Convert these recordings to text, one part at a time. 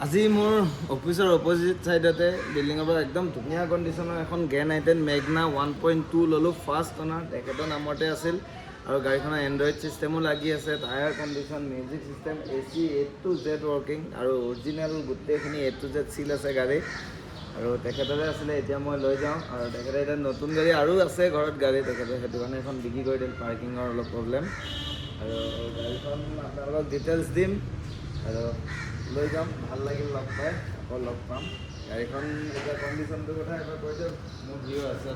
আজি মোৰ অফিচৰ অপজিট চাইডতে বিল্ডিঙৰ পৰা একদম ধুনীয়া কণ্ডিশ্যনৰ এখন গ্ৰেণ্ড আইটেন মেগনা 1.2 ল'লোঁ ফাৰ্ষ্ট অনাৰ তেখেতৰ নামতে আছিল আৰু গাড়ীখনৰ এণ্ড্ৰইড ছিষ্টেমো লাগি আছে tyre condition music system AC A to Z working আৰু অৰিজিনেল গোটেইখিনি A to Z চিল আছে গাড়ী আৰু তেখেতৰে আছিলে এতিয়া মই লৈ যাওঁ আৰু তেখেতে এতিয়া নতুন গাড়ী আৰু আছে ঘৰত গাড়ী তেখেতে সেইটো কাৰণে এখন বিক্ৰী কৰি দিল পাৰ্কিঙৰ অলপ প্ৰব্লেম আৰু গাড়ীখন আপোনালোকক ডিটেইলছ দিম আৰু লৈ যাম ভাল লাগিল লগ পাই আকৌ লগ পাম গাড়ীখন এতিয়া কণ্ডিশ্যনটোৰ কথা এবাৰ কৈ দিয়ক মোৰ ভিউ আছে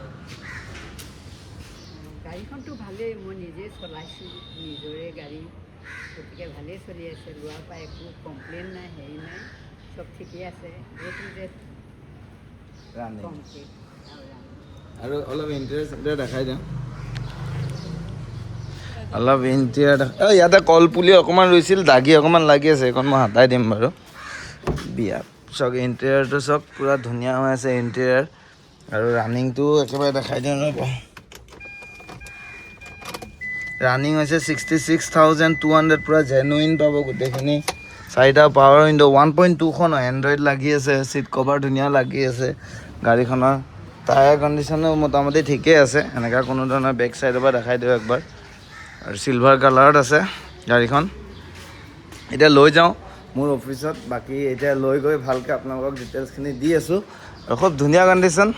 গাড়ীখনটো ভালেই মই নিজে চলাইছোঁ নিজৰে গাড়ী গতিকে ভালেই চলি আছে লোৱাৰ পৰা একো কমপ্লেইন নাই হেৰি নাই চব ঠিকেই আছে কমপ্লিট আৰু অলপ ইণ্টাৰেষ্ট দেখাই দিওঁ অলপ ইণ্টেৰিয়াৰ ইয়াতে কলপুলি অকণমান ৰুইছিল দাগি অকণমান লাগি আছে এইখন মই হাতাই দিম বাৰু বিয়াত চাওক ইণ্টেৰিয়াৰটো চাওক পূৰা ধুনীয়া হৈ আছে ইণ্টেৰিয়াৰ আৰু ৰানিংটো একেবাৰে দেখাই দিওঁ ৰ'ব ৰানিং হৈছে 66,200 পূৰা জেনুইন পাব গোটেইখিনি চাৰিটা পাৱাৰ উইণ্ড' 1.2খন এণ্ড্ৰইড লাগি আছে চিট কভাৰ ধুনীয়া লাগি আছে গাড়ীখনৰ টায়াৰ কণ্ডিশ্যনো মোটামুটি ঠিকেই আছে এনেকুৱা কোনো ধৰণৰ বেক চাইডৰ পৰা দেখাই দিওঁ একবাৰ আৰু চিলভাৰ কালাৰত আছে গাড়ীখন এতিয়া লৈ যাওঁ মোৰ অফিচত বাকী এতিয়া লৈ গৈ ভালকৈ আপোনালোকক ডিটেইলছখিনি দি আছোঁ আৰু খুব ধুনীয়া কণ্ডিশ্যন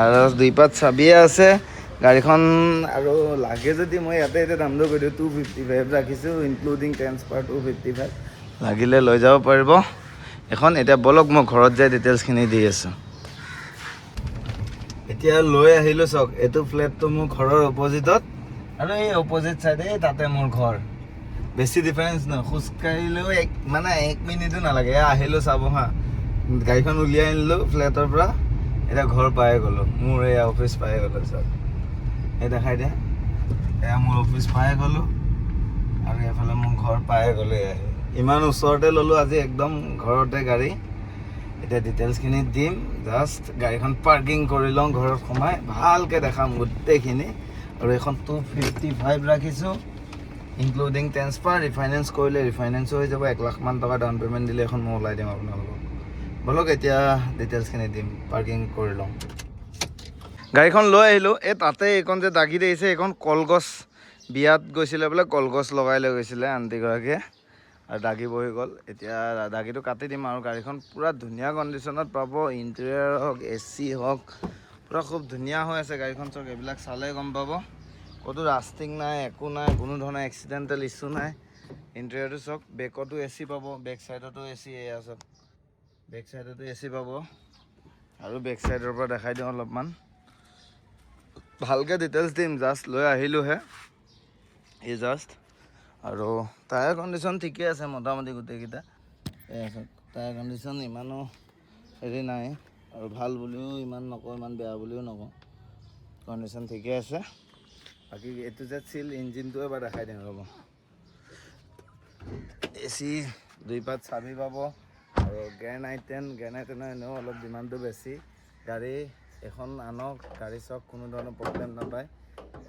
আৰু দুই পাত চাবিয়ে আছে গাড়ীখন আৰু লাগে যদি মই ইয়াতে এতিয়া দামটো কৈ দিওঁ 255 ৰাখিছোঁ ইনক্লুডিং ট্ৰেন্সফাৰ 255 লাগিলে লৈ যাব পাৰিব এখন এতিয়া বলক মই ঘৰত যাই ডিটেইলছখিনি দি আছোঁ এতিয়া লৈ আহিলোঁ চাওক এইটো ফ্লেটটো মোৰ ঘৰৰ অপজিটত আৰু এই অপজিট চাইডে তাতে মোৰ ঘৰ বেছি ডিফাৰেঞ্চ নহয় খোজকাঢ়িলেও এক মিনিটো নালাগে আহিলোঁ চাব হা গাড়ীখন উলিয়াই আনিলোঁ ফ্লেটৰ পৰা এতিয়া ঘৰ পাই গ'লোঁ মোৰ এয়া অফিচ পাই গ'লোঁ চাওক এই দেখাই দিয়া এয়া মোৰ অফিচ পাই গ'লোঁ আৰু এইফালে মোৰ ঘৰ পাই গ'লোঁ আহি ইমান ওচৰতে ল'লোঁ আজি একদম ঘৰতে গাড়ী এতিয়া ডিটেইলছখিনি দিম জাষ্ট গাড়ীখন পাৰ্কিং কৰি লওঁ ঘৰত সোমাই ভালকৈ দেখাম গোটেইখিনি আৰু এখন 255 ৰাখিছোঁ ইনক্লুডিং ট্ৰেন্সফাৰ ৰিফাইনেন্স কৰিলে ৰিফাইনেন্সো হৈ যাব 1 লাখ মান টকা ডাউন পে'মেণ্ট দিলে এখন মই ওলাই দিম আপোনালোকক বলক এতিয়া ডিটেইলছখিনি দিম পাৰ্কিং কৰি লওঁ গাড়ীখন লৈ আহিলোঁ এই তাতে এইখন যে দাগি দিছে এইখন কলগছ বিয়াত গৈছিলে বোলে কলগছ লগাই লৈ গৈছিলে আণ্টিগৰাকীয়ে আৰু দাগি বহি গ'ল এতিয়া দাগিটো কাটি দিম আৰু গাড়ীখন পূৰা ধুনীয়া কণ্ডিশ্যনত পাব ইণ্টেৰিয়াৰ হওক AC হওক পূৰা খুব ধুনীয়া হৈ আছে গাড়ীখন চাওক এইবিলাক চালে গম পাব ক'তো ৰাষ্টিং নাই একো নাই কোনো ধৰণৰ এক্সিডেণ্টেল ইছ্যু নাই ইণ্টেৰিয়াৰটো চাওক বেকতো AC পাব বেক চাইডতো AC এয়া চাওক বেক চাইডতো AC পাব আৰু বেক চাইডৰ পৰা দেখাই দিওঁ অলপমান ভালকৈ ডিটেইলছ দিম জাষ্ট লৈ আহিলোঁহে এই জাষ্ট আৰু টায়াৰ কণ্ডিশ্যন ঠিকে আছে মোটামুটি গোটেইকেইটা এয়া চাওক টায়াৰ কণ্ডিশ্যন ইমানো হেৰি নাই আৰু ভাল বুলিও ইমান নকওঁ ইমান বেয়া বুলিও নকওঁ কণ্ডিশ্যন ঠিকে আছে বাকী A to Z চিল ইঞ্জিনটো এবাৰ দেখাই দিওঁ ৰ'ব AC দুই পাত চাবি পাব আৰু গ্ৰেণ্ড আইটেনৰ এনেও অলপ ডিমাণ্ডটো বেছি গাড়ী এখন আনক গাড়ী চাওক কোনো ধৰণৰ প্ৰব্লেম নাপায়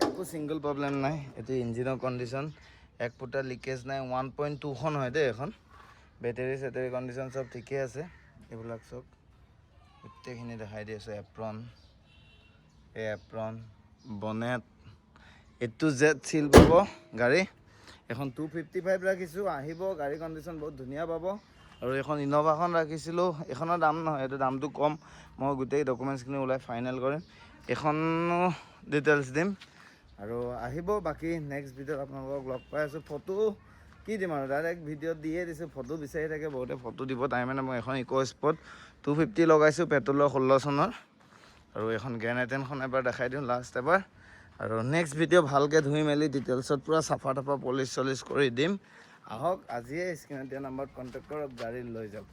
একো ছিংগল প্ৰব্লেম নাই এইটো ইঞ্জিনৰ কণ্ডিশ্যন এক ফুটা লিকেজ নাই 1.2খন হয় দেই এখন বেটেৰী চেটেৰী কণ্ডিশ্যন চব ঠিকে আছে এইবিলাক চব গোটেইখিনি দেখাই দি আছোঁ apron bonnet A to Z চিল পাব গাড়ী এখন 255 ৰাখিছোঁ আহিব গাড়ী কণ্ডিশ্যন বহুত ধুনীয়া পাব আৰু এখন ইন'ভাখন ৰাখিছিলোঁ এইখনৰ দাম নহয় এইটো দামটো কম মই গোটেই ডকুমেণ্টছখিনি ওলাই ফাইনেল কৰিম এইখনো ডিটেইলছ দিম আৰু আহিব বাকী নেক্সট ভিডিঅ'ত আপোনালোকক লগ পাই আছোঁ ফটো কি দিম আৰু ডাইৰেক্ট ভিডিঅ'ত দিয়ে দিছোঁ ফটো বিচাৰি থাকে বহুতে ফটো দিব টাইমে মই এখন ইক' স্পট 250 লগাইছোঁ পেট্ৰলৰ 16 চনৰ আৰু এখন গ্ৰেণ্ড আইটেনখন এবাৰ দেখাই দিওঁ লাষ্ট এবাৰ আৰু নেক্সট ভিডিঅ' ভালকৈ ধুই মেলি ডিটেইলছত পূৰা চাফা টাফা পলিচ চলিচ কৰি দিম আহক আজিয়ে স্ক্ৰীণত দিয়া নাম্বাৰত কণ্টেক্ট কৰক গাড়ী লৈ যাওক